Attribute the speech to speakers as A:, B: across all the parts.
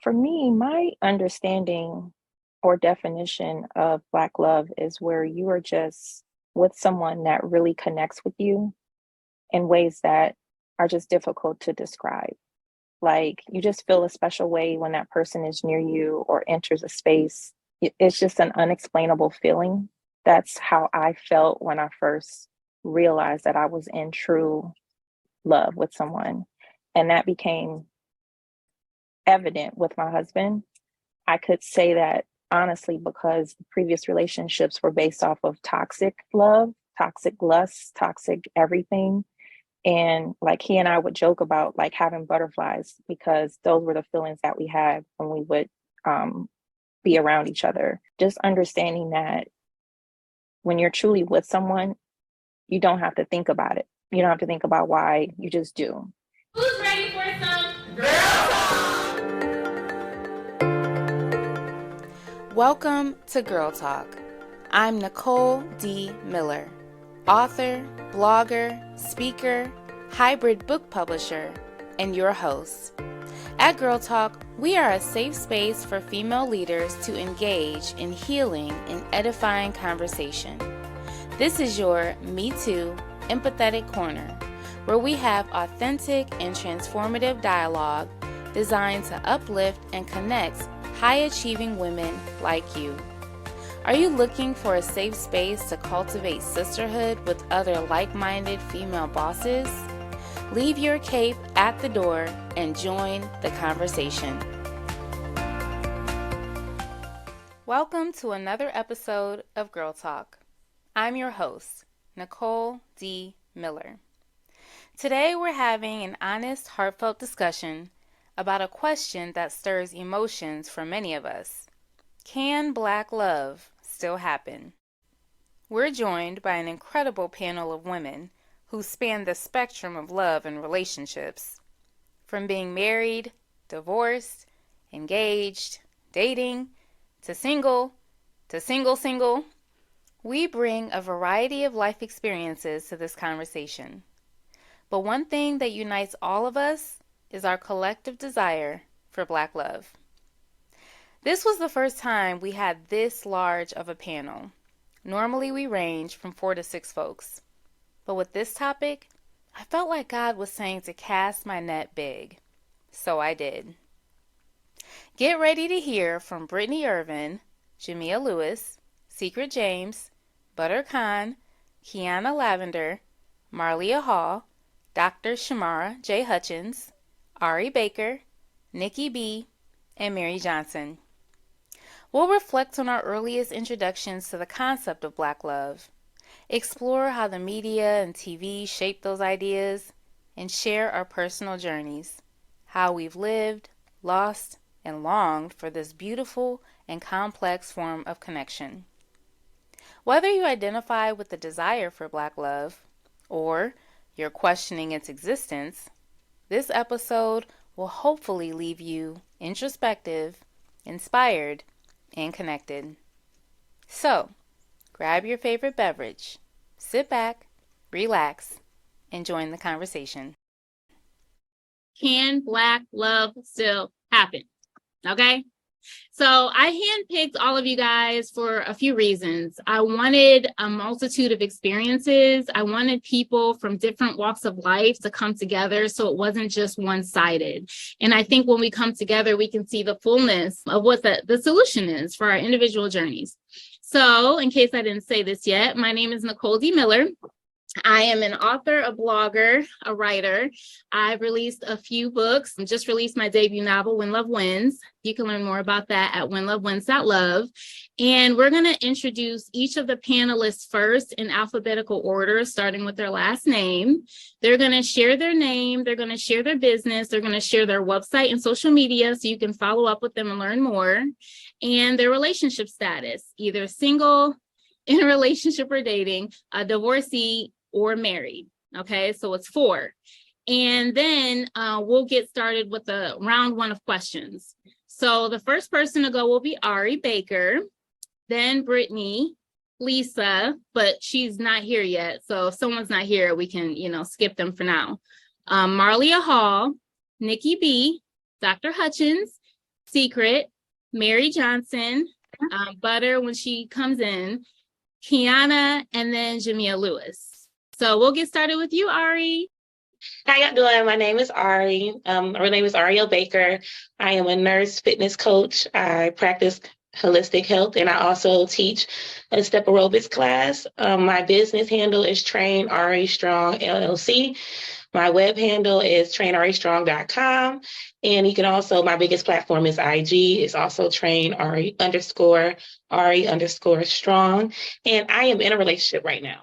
A: For me, my understanding or definition of Black love is where you are just with someone that really connects with you in ways that are just difficult to describe. Like you just feel a special way when that person is near you or enters a space. It's just an unexplainable feeling. That's how I felt when I first realized that I was in true love with someone. And that became evident with my husband. I could say that honestly because the previous relationships were based off of toxic love, toxic lust, toxic everything. And like he and I would joke about like having butterflies because those were the feelings that we had when we would um, be around each other. Just understanding that when you're truly with someone, you don't have to think about it. You don't have to think about why, you just do.
B: Who's ready for some girl talk?
C: Welcome to Girl Talk. I'm Nicole D. Miller, author, blogger, speaker, hybrid book publisher, and your host. At Girl Talk, we are a safe space for female leaders to engage in healing and edifying conversation. This is your Me Too, empathetic corner, where we have authentic and transformative dialogue designed to uplift and connect high-achieving women like you. Are you looking for a safe space to cultivate sisterhood with other like-minded female bosses? Leave your cape at the door and join the conversation. Welcome to another episode of Girl Talk. I'm your host, Nicole D. Miller. Today we're having an honest, heartfelt discussion about a question that stirs emotions for many of us. Can Black love still happen? We're joined by an incredible panel of women who span the spectrum of love and relationships. From being married, divorced, engaged, dating, to single, we bring a variety of life experiences to this conversation. But one thing that unites all of us is our collective desire for Black love. This was the first time we had this large of a panel. Normally we range from 4 to 6 folks. But with this topic, I felt like God was saying to cast my net big. So I did. Get ready to hear from Brittany Irvin, Jamia Lewis, Secret James, Butter Khan, Kiana Lavender, Marlia Hall, Dr. Shamara J. Hutchins, Ari Baker, Nikki B., and Mary Johnson. We'll reflect on our earliest introductions to the concept of Black love, explore how the media and TV shaped those ideas, and share our personal journeys, how we've lived, lost, and longed for this beautiful and complex form of connection. Whether you identify with the desire for Black love, or you're questioning its existence, this episode will hopefully leave you introspective, inspired, and connected. So, grab your favorite beverage, sit back, relax, and join the conversation.
B: Can Black love still happen? Okay. So I handpicked all of you guys for a few reasons. I wanted a multitude of experiences. I wanted people from different walks of life to come together so it wasn't just one-sided. And I think when we come together, we can see the fullness of what the solution is for our individual journeys. So in case I didn't say this yet, my name is Nicole D. Miller. I am an author, a blogger, a writer. I've released a few books. I just released my debut novel, When Love Wins. You can learn more about that at whenlovewins.love. And we're going to introduce each of the panelists first in alphabetical order, starting with their last name. They're going to share their name. They're going to share their business. They're going to share their website and social media so you can follow up with them and learn more. And their relationship status, either single, in a relationship or dating, a divorcee, or married. Okay, so it's 4. And then we'll get started with the round 1 of questions. So the first person to go will be Ari Baker, then Brittany, Lisa, but she's not here yet. So if someone's not here, we can, skip them for now. Marlia Hall, Nikki B., Dr. Hutchins, Secret, Mary Johnson, Butter when she comes in, Kiana, and then Jamia Lewis. So we'll get started with you, Ari.
D: How y'all doing? My name is Ari. Her name is Ariel Baker. I am a nurse fitness coach. I practice holistic health, and I also teach a step aerobics class. My business handle is Train Ari Strong LLC. My web handle is trainaristrong.com. And you can also, my biggest platform is IG. It's also train Ari _ strong. And I am in a relationship right now.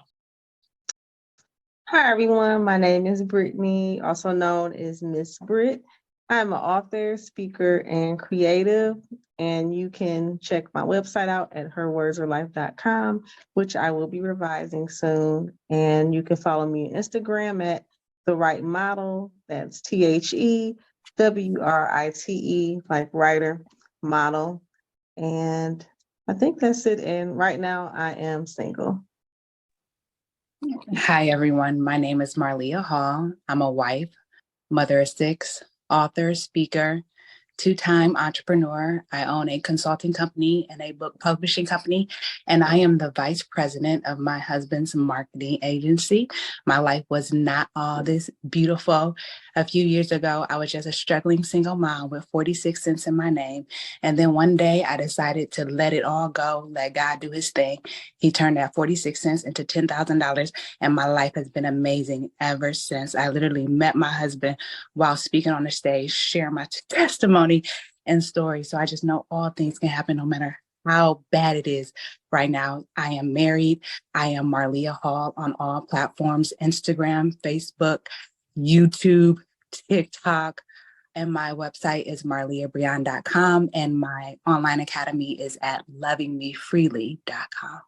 E: Hi, everyone. My name is Brittany, also known as Miss Britt. I'm an author, speaker, and creative, and you can check my website out at herwordsoflife.com, which I will be revising soon. And you can follow me on Instagram at The Right Model. That's TheWrite, like writer, model. And I think that's it. And right now I am single.
F: Hi, everyone. My name is Marlia Hall. I'm a wife, mother of 6, author, speaker, 2-time entrepreneur. I own a consulting company and a book publishing company, and I am the vice president of my husband's marketing agency. My life was not all this beautiful. A few years ago, I was just a struggling single mom with 46 cents in my name. And then one day I decided to let it all go, let God do his thing. He turned that 46 cents into $10,000, and my life has been amazing ever since. I literally met my husband while speaking on the stage, sharing my testimony and story. So I just know all things can happen no matter how bad it is right now. I am married. I am Marlia Hall on all platforms, Instagram, Facebook, YouTube, TikTok, and my website is marliabrian.com, and my online academy is at lovingmefreely.com.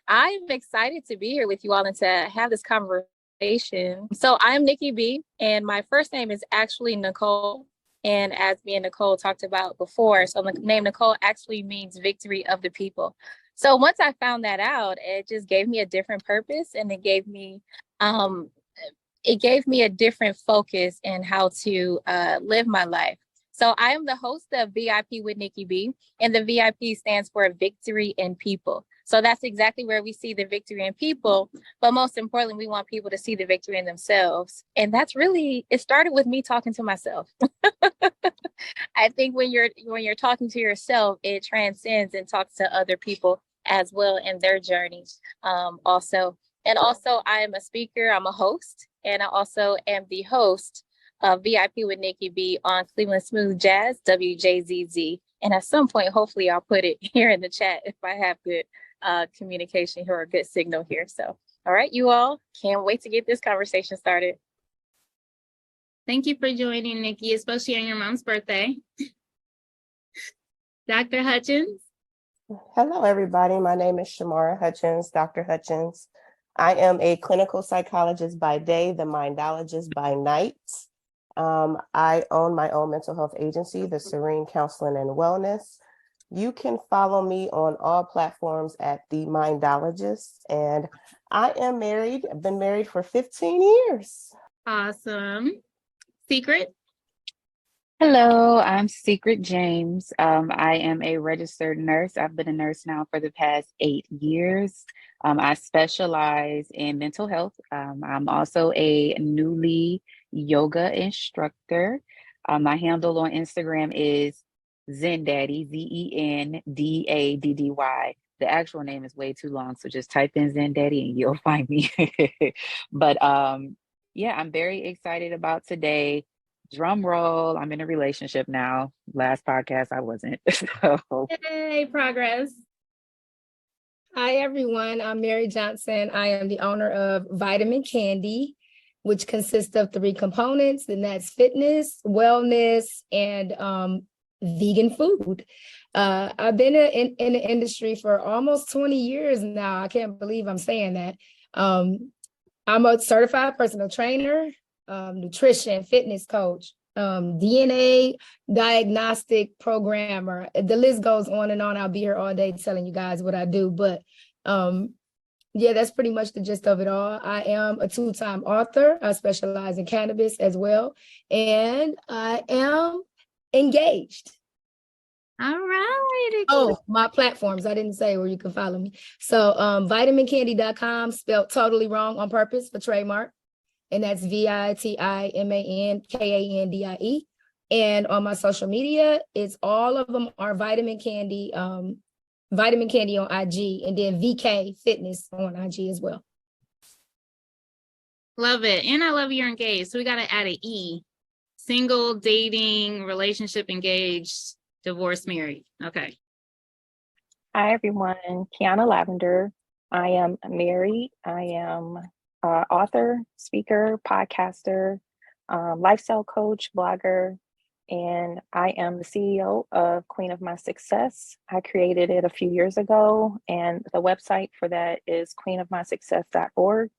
A: I'm excited to be here with you all and to have this conversation. So I'm Nikki B, and my first name is actually Nicole. And as me and Nicole talked about before, so the name Nicole actually means victory of the people. So once I found that out, it just gave me a different purpose, and it gave me a different focus in how to live my life. So I am the host of VIP with Nikki B, and the VIP stands for Victory in People. So that's exactly where we see the victory in people, but most importantly, we want people to see the victory in themselves. And that's really, it started with me talking to myself. I think when you're talking to yourself, it transcends and talks to other people as well in their journeys also. And also, I am a speaker, I'm a host, and I also am the host of VIP with Nikki B on Cleveland Smooth Jazz, WJZZ. And at some point, hopefully I'll put it here in the chat if I have good communication here or a good signal here. So, all right, you all, can't wait to get this conversation started.
B: Thank you for joining, Nikki, especially on your mom's birthday. Dr. Hutchins.
G: Hello, everybody. My name is Shamara Hutchins, Dr. Hutchins. I am a clinical psychologist by day, the mindologist by night. I own my own mental health agency, the Serene Counseling and Wellness. You can follow me on all platforms at the Mindologist, and I am married. I've been married for 15 years.
B: Awesome. Secret.
H: Hello, I'm Secret James. I am a registered nurse. I've been a nurse now for the past 8 years. I specialize in mental health. I'm also a newly yoga instructor. My handle on Instagram is Zendaddy, ZenDaddy. The actual name is way too long, so just type in Zendaddy and you'll find me. But yeah, I'm very excited about today. Drum roll, I'm in a relationship now. Last podcast, I wasn't. So.
B: Yay, progress.
I: Hi, everyone. I'm Mary Johnson. I am the owner of Vitamin Candy, which consists of 3 components, and that's fitness, wellness, and vegan food. I've been in the industry for almost 20 years now. I can't believe I'm saying that. I'm a certified personal trainer, nutrition, fitness coach, DNA diagnostic programmer. The list goes on and on. I'll be here all day telling you guys what I do, but yeah, that's pretty much the gist of it all. I am a 2-time author. I specialize in cannabis as well. And I am engaged.
B: All right.
I: Oh, my platforms. I didn't say where you can follow me. So vitamincandy.com, spelled totally wrong on purpose for trademark. And that's VITIMANKANDIE. And on my social media, it's all of them are Vitamin Candy on IG, and then VK Fitness on IG as well.
B: Love it. And I love you're engaged. So we got to add an E. Single, dating, relationship, engaged, divorced, married. Okay.
A: Hi, everyone. Kiana Lavender. I am married. I am author, speaker, podcaster, lifestyle coach, blogger, and I am the CEO of Queen of My Success. I created it a few years ago, and the website for that is queenofmysuccess.org.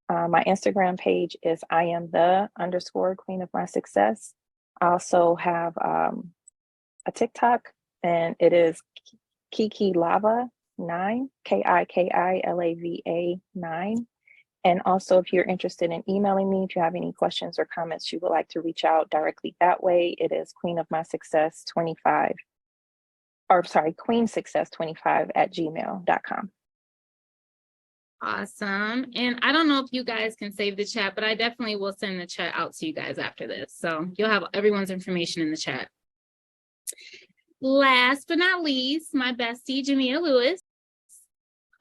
A: My Instagram page is @Queen of My Success. I also have a TikTok, and it is Kiki Lava 9, KIKILAVA 9. And also, if you're interested in emailing me, if you have any questions or comments you would like to reach out directly that way, it is queensuccess25 queensuccess25 @gmail.com.
B: Awesome. And I don't know if you guys can save the chat, but I definitely will send the chat out to you guys after this. So you'll have everyone's information in the chat. Last but not least, my bestie, Jamia Lewis.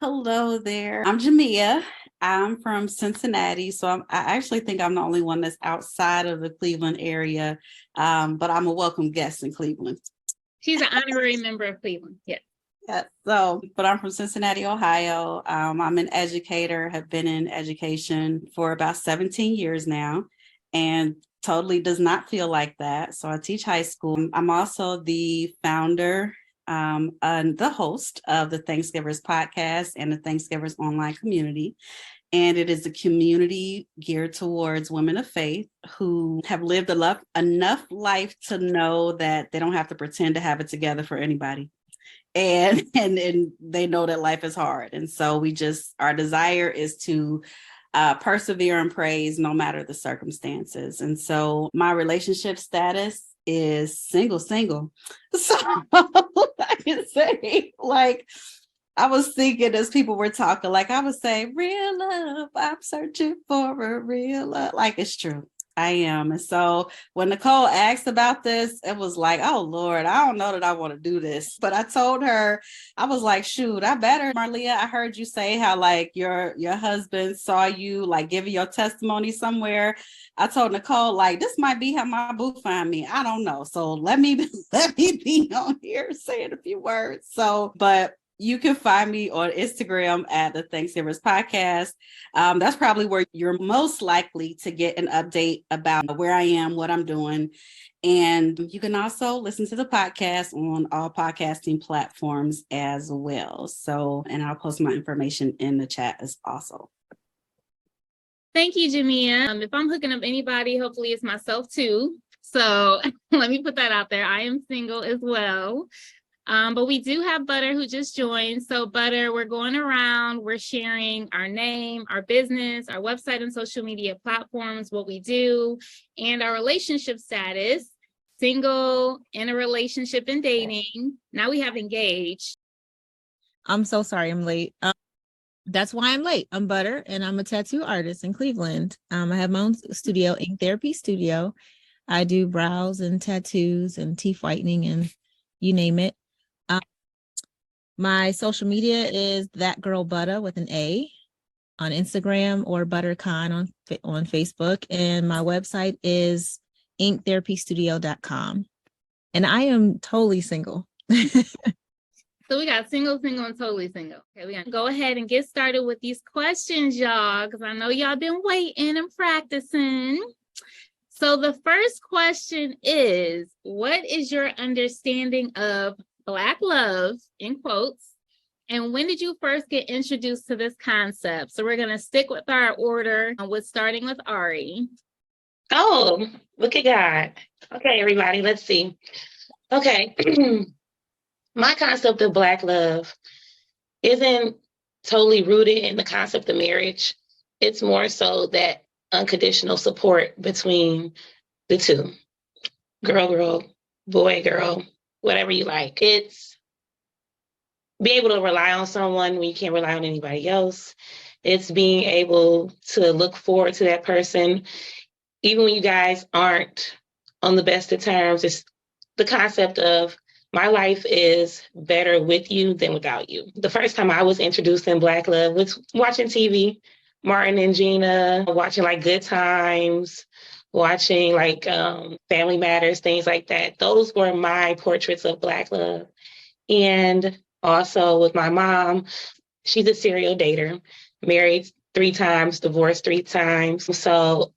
J: Hello there. I'm Jamia. I'm from Cincinnati, so I actually think I'm the only one that's outside of the Cleveland area, but I'm a welcome guest in Cleveland.
B: She's an honorary member of Cleveland. Yeah.
J: Yeah. But I'm from Cincinnati, Ohio. I'm an educator, have been in education for about 17 years now, and totally does not feel like that. So I teach high school. I'm also the founder and the host of the Thanksgivers podcast and the Thanksgivers online community. And it is a community geared towards women of faith who have lived enough life to know that they don't have to pretend to have it together for anybody. And they know that life is hard. And so our desire is to persevere and praise no matter the circumstances. And so my relationship status is single. So I can say, like, I was thinking as people were talking, like I would say, real love, I'm searching for a real love. Like, it's true. I am. And so when Nicole asked about this, it was like, oh, Lord, I don't know that I want to do this. But I told her, I was like, shoot, I better. Marlia, I heard you say how like your husband saw you like giving your testimony somewhere. I told Nicole, like, this might be how my boo find me. I don't know. So let me be on here saying a few words. So, but you can find me on Instagram at the Thanksgivers podcast. That's probably where you're most likely to get an update about where I am, what I'm doing. And you can also listen to the podcast on all podcasting platforms as well. So, and I'll post my information in the chat as also.
B: Thank you, Jamia. If I'm hooking up anybody, hopefully it's myself too. So let me put that out there. I am single as well. But we do have Butter who just joined. So Butter, we're going around, we're sharing our name, our business, our website and social media platforms, what we do, and our relationship status, single, in a relationship and dating. Now we have engaged.
K: I'm so sorry I'm late. That's why I'm late. I'm Butter, and I'm a tattoo artist in Cleveland. I have my own studio, Ink Therapy Studio. I do brows and tattoos and teeth whitening and you name it. My social media is That Girl Butter with an A on Instagram, or ButterCon on Facebook. And my website is inktherapystudio.com. And I am totally single.
B: So we got single, and totally single. Okay, we're gonna go ahead and get started with these questions, y'all, because I know y'all been waiting and practicing. So the first question is, what is your understanding of Black love, in quotes, and when did you first get introduced to this concept? So we're going to stick with our order, with starting with Ari.
D: Oh, look at God. Okay, everybody, let's see. Okay. My concept of Black love isn't totally rooted in the concept of marriage. It's more so that unconditional support between the two. Girl, boy, girl, whatever you like. It's be able to rely on someone when you can't rely on anybody else. It's being able to look forward to that person, even when you guys aren't on the best of terms. It's the concept of my life is better with you than without you. The first time I was introduced in Black love was watching TV, Martin and Gina, watching like Good Times, watching like Family Matters, things like that. Those were my portraits of Black love. And also with my mom, she's a serial dater, married 3 times, divorced 3 times. So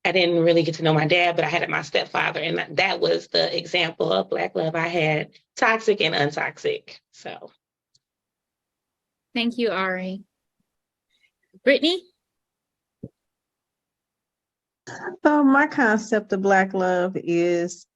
D: I didn't really get to know my dad, but I had my stepfather, and that was the example of Black love I had, toxic and untoxic. So
B: Thank you, Ari. Brittany?
E: So my concept of Black love is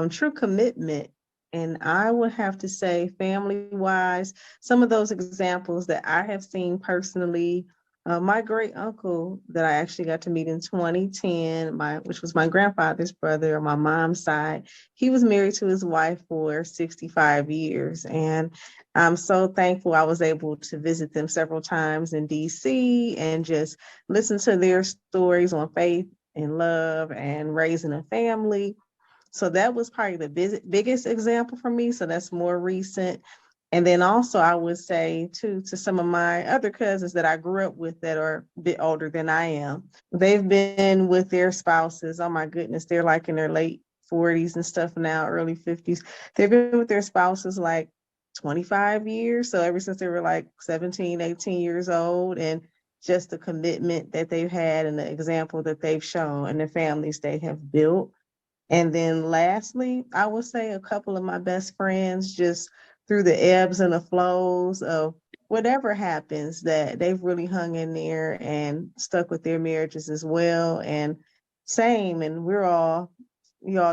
E: true commitment. And I would have to say, family wise, some of those examples that I have seen personally, my great uncle that I actually got to meet in 2010, which was my grandfather's brother on my mom's side, he was married to his wife for 65 years. And I'm so thankful I was able to visit them several times in DC and just listen to their stories on faith and love and raising a family. So that was probably the biggest example for me. So that's more recent. And then also I would say too, to some of my other cousins that I grew up with that are a bit older than I am, they've been with their spouses. Oh my goodness, they're like in their late 40s and stuff now, early 50s. They've been with their spouses like 25 years. So ever since they were like 17, 18 years old. And just the commitment that they've had and the example that they've shown and the families they have built. And then lastly, I would say a couple of my best friends, just through the ebbs and the flows of whatever happens, that they've really hung in there and stuck with their marriages as well. And same, and we all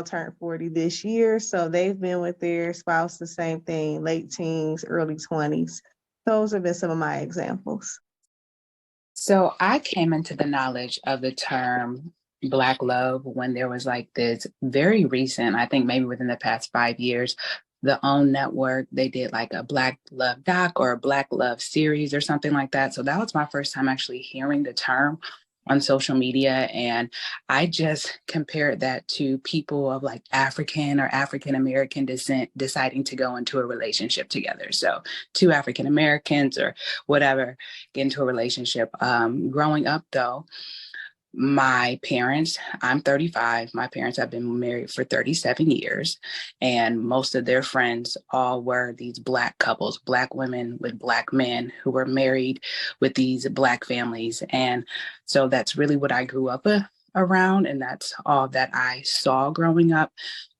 E: turned 40 this year. So they've been with their spouse, the same thing, late teens, early 20s. Those have been some of my examples.
F: So I came into the knowledge of the term Black love when there was like this very recent, I think maybe within the past 5 years, the OWN network, they did like a Black love doc or a Black love series or something like that. So that was my first time actually hearing the term on social media. And I just compared that to people of like African or African American descent deciding to go into a relationship together. So 2 African Americans or whatever get into a relationship. Growing up though, my parents, I'm 35. My parents have been married for 37 years, and most of their friends all were these Black couples, Black women with Black men who were married with these Black families. And so that's really what I grew up around, and that's all that I saw growing up.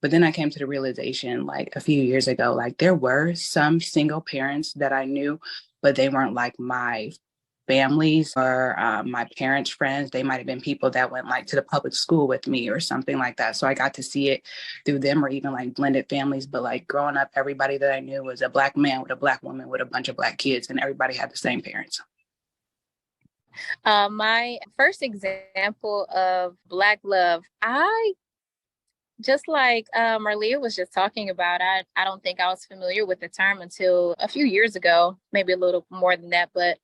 F: But then I came to the realization like a few years ago, like there were some single parents that I knew, but they weren't like my families or my parents' friends. They might have been people that went like to the public school with me or something like that. So I got to see it through them, or even like blended families. But like growing up, everybody that I knew was a Black man with a Black woman with a bunch of Black kids, and everybody had the same parents.
A: My first example of Black love, I just like Marlia was just talking about, I don't think I was familiar with the term until a few years ago, maybe a little more than that, but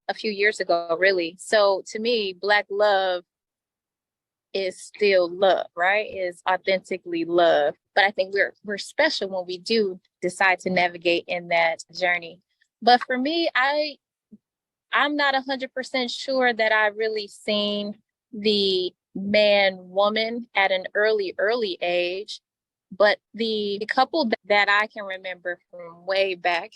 A: a few years ago, really. So to me, Black love is still love, right? Is authentically love. But I think we're special when we do decide to navigate in that journey. But for me, I'm not 100% sure that I really seen the man woman at an early age. But the couple that I can remember from way back,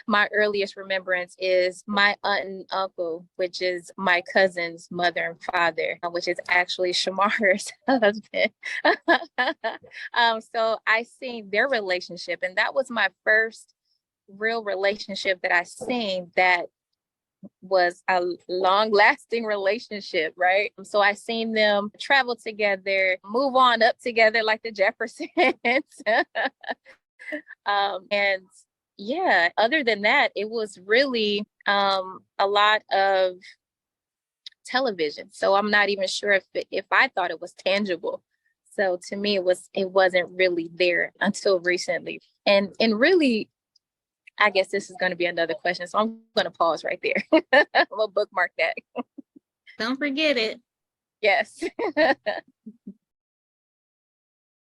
A: my earliest remembrance is my aunt and uncle, which is my cousin's mother and father, which is actually Shamara's husband. So I seen their relationship, and that was my first real relationship that I seen that was a long-lasting relationship, right? So I seen them travel together, move on up together like the Jeffersons. And yeah, other than that, it was really a lot of television. So I'm not even sure if I thought it was tangible.
L: So to me, it wasn't really there until recently. And really, I guess this is going to be another question. So I'm going to pause right there. I'm going to bookmark that.
B: Don't forget it.
L: Yes.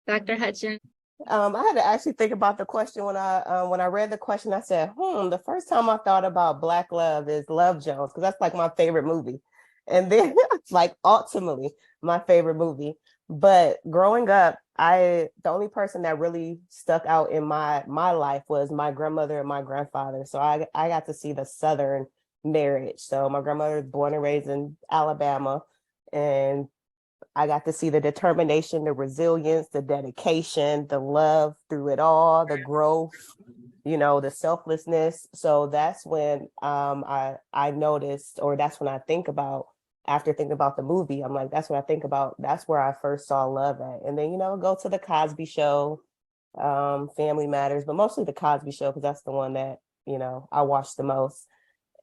B: Dr. Hutchins.
G: I had to actually think about the question when I read the question. I said, the first time I thought about Black Love is Love Jones, because that's like my favorite movie. And then like ultimately my favorite movie. But growing up, the only person that really stuck out in my life was my grandmother and my grandfather. So I got to see the Southern marriage. So my grandmother was born and raised in Alabama, and I got to see the determination, the resilience, the dedication, the love through it all, the growth, the selflessness. So that's when I noticed, or that's when I think about, after thinking about the movie, I'm like, that's what I think about. That's where I first saw love at. And then, go to the Cosby Show, Family Matters, but mostly the Cosby Show, because that's the one that, I watched the most.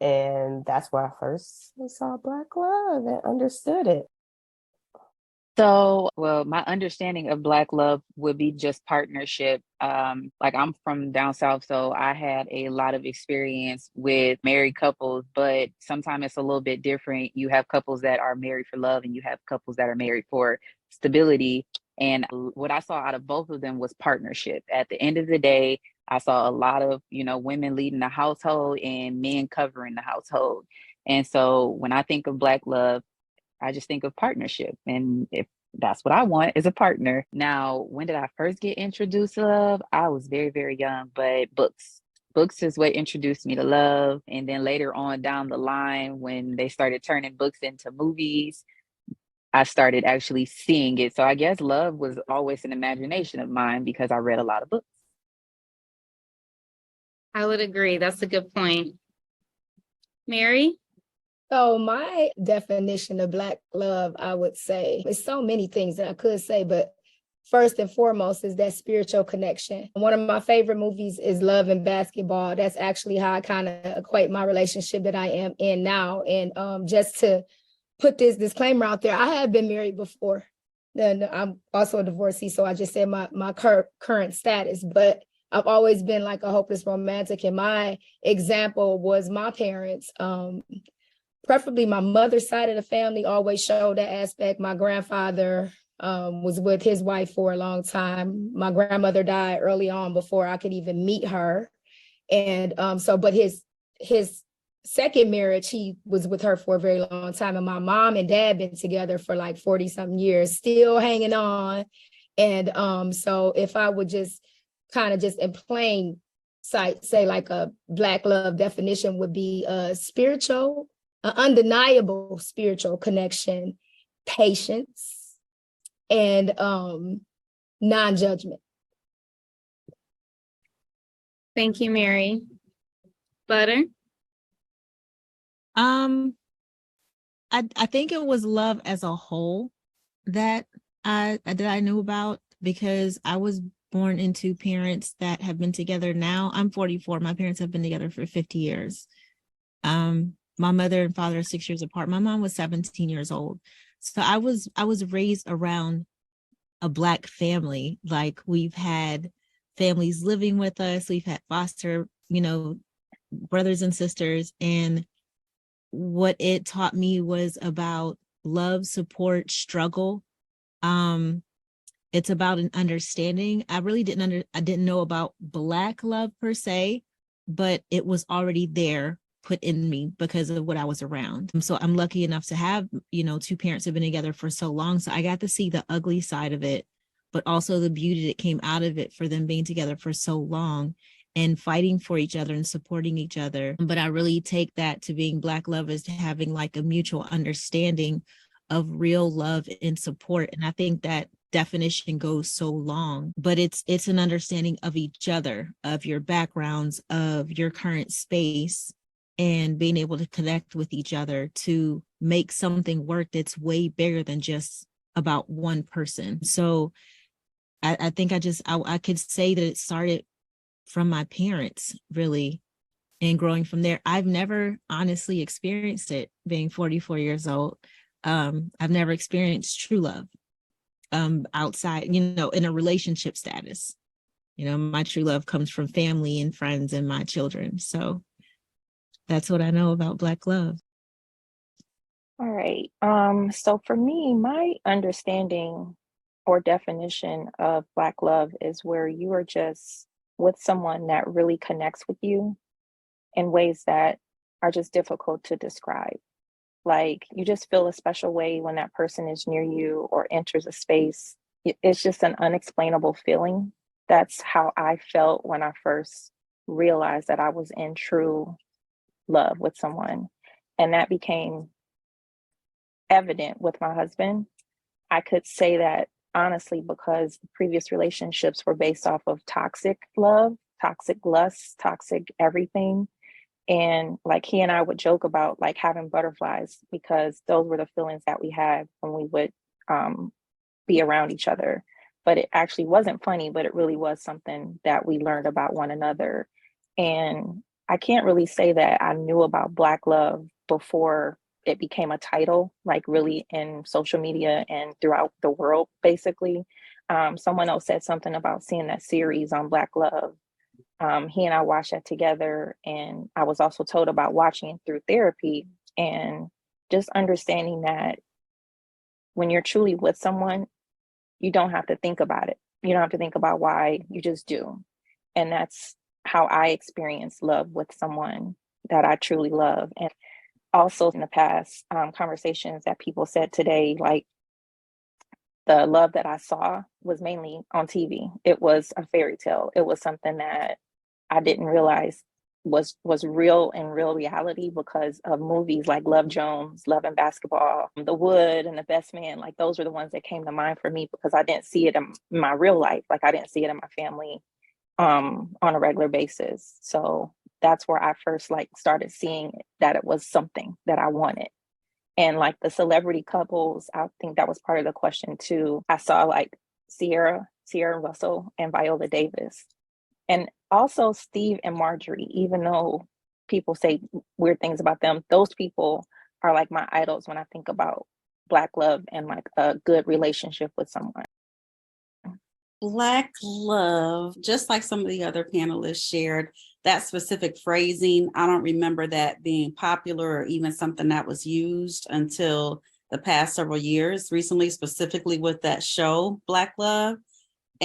G: And that's where I first saw Black love and understood it.
H: So, well, my understanding of Black love would be just partnership. Like I'm from down south, so I had a lot of experience with married couples, but sometimes it's a little bit different. You have couples that are married for love, and you have couples that are married for stability. And what I saw out of both of them was partnership. At the end of the day, I saw a lot of, women leading the household and men covering the household. And so when I think of Black love, I just think of partnership. And if that's what I want, is a partner. Now, when did I first get introduced to love? I was very, very young, but books is what introduced me to love. And then later on down the line, when they started turning books into movies, I started actually seeing it. So I guess love was always an imagination of mine because I read a lot of books.
B: I would agree. That's a good point. Mary?
I: So my definition of Black love, I would say, there's so many things that I could say, but first and foremost is that spiritual connection. One of my favorite movies is Love and Basketball. That's actually how I kind of equate my relationship that I am in now. And just to put this disclaimer out there, I have been married before. And I'm also a divorcee, so I just said my current status, but I've always been like a hopeless romantic. And my example was my parents. Preferably my mother's side of the family always showed that aspect. My grandfather was with his wife for a long time. My grandmother died early on before I could even meet her. And but his second marriage, he was with her for a very long time. And my mom and dad been together for like 40 something years, still hanging on. And so if I would just kind of just in plain sight say like a Black love definition would be spiritual, an undeniable spiritual connection, patience, and non-judgment.
B: Thank you, Mary. Butter?
K: I think it was love as a whole that I knew about, because I was born into parents that have been together now. I'm 44. My parents have been together for 50 years. My mother and father are 6 years apart. My mom was 17 years old. So I was raised around a Black family. Like, we've had families living with us. We've had foster, brothers and sisters. And what it taught me was about love, support, struggle. It's about an understanding. I really didn't know about Black love per se, but it was already there, put in me because of what I was around. So I'm lucky enough to have, two parents who've been together for so long. So I got to see the ugly side of it, but also the beauty that came out of it for them being together for so long and fighting for each other and supporting each other. But I really take that to being Black love as to having like a mutual understanding of real love and support. And I think that definition goes so long, but it's an understanding of each other, of your backgrounds, of your current space, and being able to connect with each other to make something work that's way bigger than just about one person. So I think I could say that it started from my parents, really, and growing from there. I've never honestly experienced it being 44 years old. I've never experienced true love. outside, in a relationship status. My true love comes from family and friends and my children. So that's what I know about Black love.
A: All right. So for me, my understanding or definition of Black love is where you are just with someone that really connects with you in ways that are just difficult to describe. Like you just feel a special way when that person is near you or enters a space. It's just an unexplainable feeling. That's how I felt when I first realized that I was in true love with someone. And that became evident with my husband. I could say that honestly because the previous relationships were based off of toxic love, toxic lust, toxic everything. And like he and I would joke about like having butterflies because those were the feelings that we had when we would be around each other. But it actually wasn't funny, but it really was something that we learned about one another. And I can't really say that I knew about Black love before it became a title, like really in social media and throughout the world, basically. Someone else said something about seeing that series on Black love. He and I watched that together, and I was also told about watching it through therapy and just understanding that when you're truly with someone, you don't have to think about it. You don't have to think about why, you just do. And that's how I experience love with someone that I truly love. And also in the past conversations that people said today, like the love that I saw was mainly on TV. It was a fairy tale. It was something that I didn't realize was real in real reality because of movies like Love Jones, Love and Basketball, The Wood, and The Best Man. Like those were the ones that came to mind for me because I didn't see it in my real life. Like I didn't see it in my family on a regular basis. So that's where I first like started seeing that it was something that I wanted. And like the celebrity couples, I think that was part of the question too. I saw like Sierra Russell and Viola Davis. And also Steve and Marjorie, even though people say weird things about them, those people are like my idols when I think about Black love and like a good relationship with someone.
J: Black love, just like some of the other panelists shared, that specific phrasing, I don't remember that being popular or even something that was used until the past several years, recently, specifically with that show, Black Love.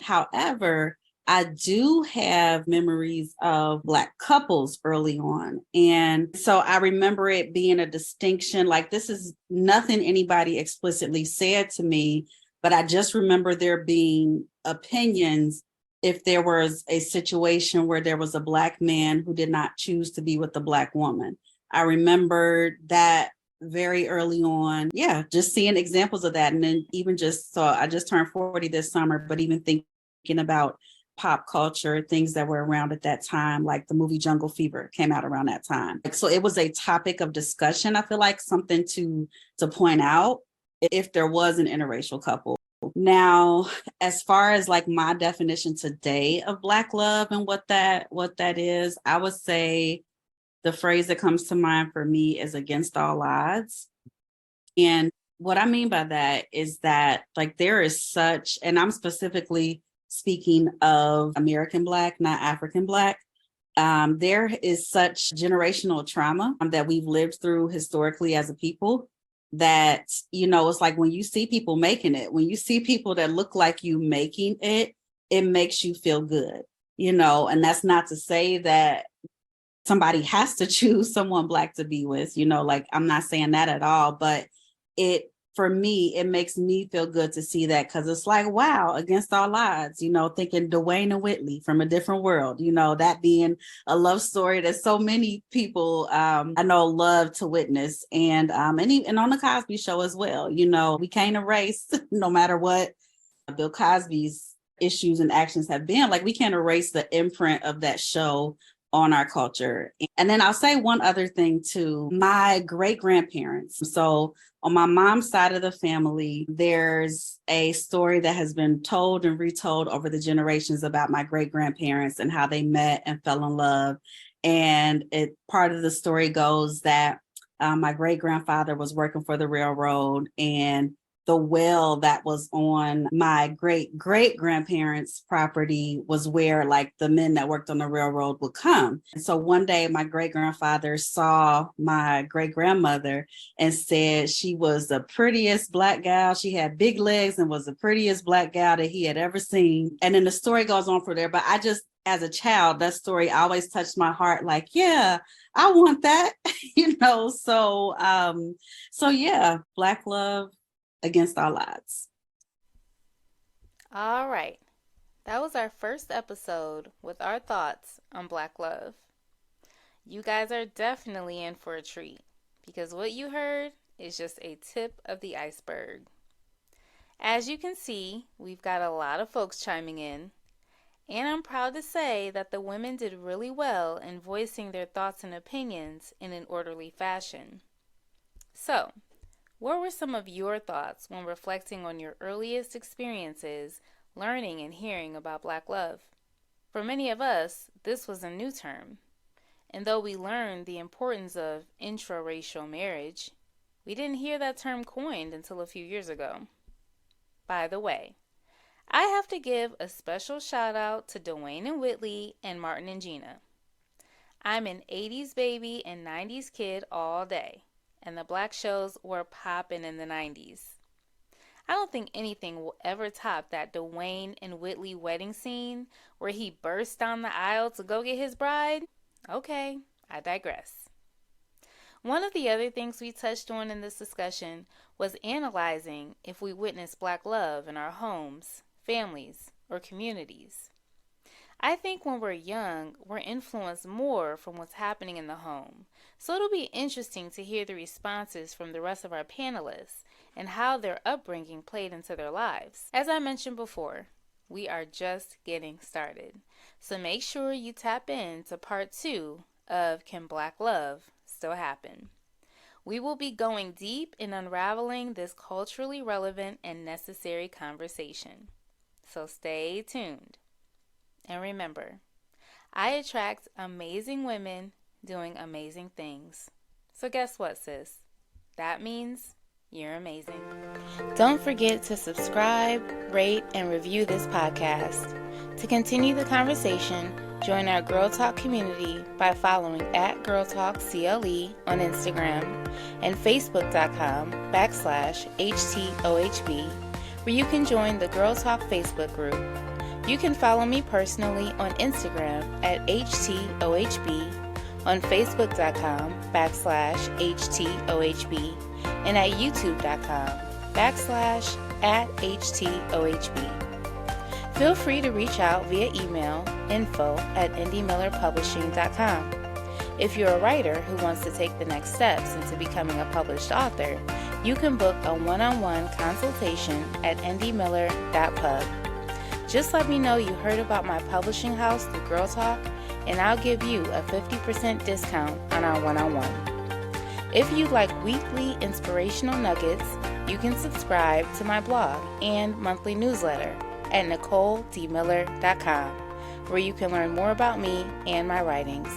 J: However, I do have memories of Black couples early on. And so I remember it being a distinction, like this is nothing anybody explicitly said to me, but I just remember there being opinions if there was a situation where there was a Black man who did not choose to be with a Black woman. I remember that very early on. Yeah, just seeing examples of that. And then even just, so I just turned 40 this summer, but even thinking about pop culture, things that were around at that time, like the movie Jungle Fever came out around that time. So it was a topic of discussion. I feel like something to point out if there was an interracial couple. Now, as far as like my definition today of Black love and what that is, I would say the phrase that comes to mind for me is against all odds. And what I mean by that is that like there is such, and I'm specifically speaking of American Black, not African Black, there is such generational trauma that we've lived through historically as a people that, it's like when you see people making it, when you see people that look like you making it, it makes you feel good, and that's not to say that somebody has to choose someone Black to be with, like I'm not saying that at all, but for me, it makes me feel good to see that because it's like, wow, against all odds, thinking Dwayne and Whitley from a different world, that being a love story that so many people I know love to witness. And on the Cosby Show as well, we can't erase no matter what Bill Cosby's issues and actions have been, like we can't erase the imprint of that show on our culture. And then I'll say one other thing too, my great-grandparents. So on my mom's side of the family, there's a story that has been told and retold over the generations about my great-grandparents and how they met and fell in love. And part of the story goes that my great-grandfather was working for the railroad and the well that was on my great-great-grandparents' property was where like the men that worked on the railroad would come. And so one day my great-grandfather saw my great-grandmother and said she was the prettiest Black gal. She had big legs and was the prettiest Black gal that he had ever seen. And then the story goes on from there. But I just, as a child, that story always touched my heart. Like, yeah, I want that, So yeah, Black love against all odds.
C: All right. That was our first episode with our thoughts on Black love. You guys are definitely in for a treat because what you heard is just a tip of the iceberg. As you can see, we've got a lot of folks chiming in, and I'm proud to say that the women did really well in voicing their thoughts and opinions in an orderly fashion. So, what were some of your thoughts when reflecting on your earliest experiences learning and hearing about Black love? For many of us, this was a new term. And though we learned the importance of intraracial marriage, we didn't hear that term coined until a few years ago. By the way, I have to give a special shout out to Dwayne and Whitley and Martin and Gina. I'm an 80s baby and 90s kid all day, and the Black shows were popping in the 90s. I don't think anything will ever top that Dwayne and Whitley wedding scene where he burst down the aisle to go get his bride. Okay, I digress. One of the other things we touched on in this discussion was analyzing if we witness Black love in our homes, families, or communities. I think when we're young, we're influenced more from what's happening in the home. So it'll be interesting to hear the responses from the rest of our panelists and how their upbringing played into their lives. As I mentioned before, we are just getting started. So make sure you tap in to part 2 of Can Black Love Still Happen? We will be going deep in unraveling this culturally relevant and necessary conversation. So stay tuned. And remember, I attract amazing women doing amazing things. So guess what, sis? That means you're amazing. Don't forget to subscribe, rate, and review this podcast. To continue the conversation, join our Girl Talk community by following @GirlTalkCLE on Instagram and Facebook.com/HTOHB, where you can join the Girl Talk Facebook group. You can follow me personally on Instagram @HTOHB, on Facebook.com/HTOHB, and at YouTube.com/@HTOHB. Feel free to reach out via email info@indiemillerpublishing.com. If you're a writer who wants to take the next steps into becoming a published author, you can book a one-on-one consultation at indiemiller.pub. Just let me know you heard about my publishing house through Girl Talk, and I'll give you a 50% discount on our one-on-one. If you'd like weekly inspirational nuggets, you can subscribe to my blog and monthly newsletter at NicoleDmiller.com, where you can learn more about me and my writings.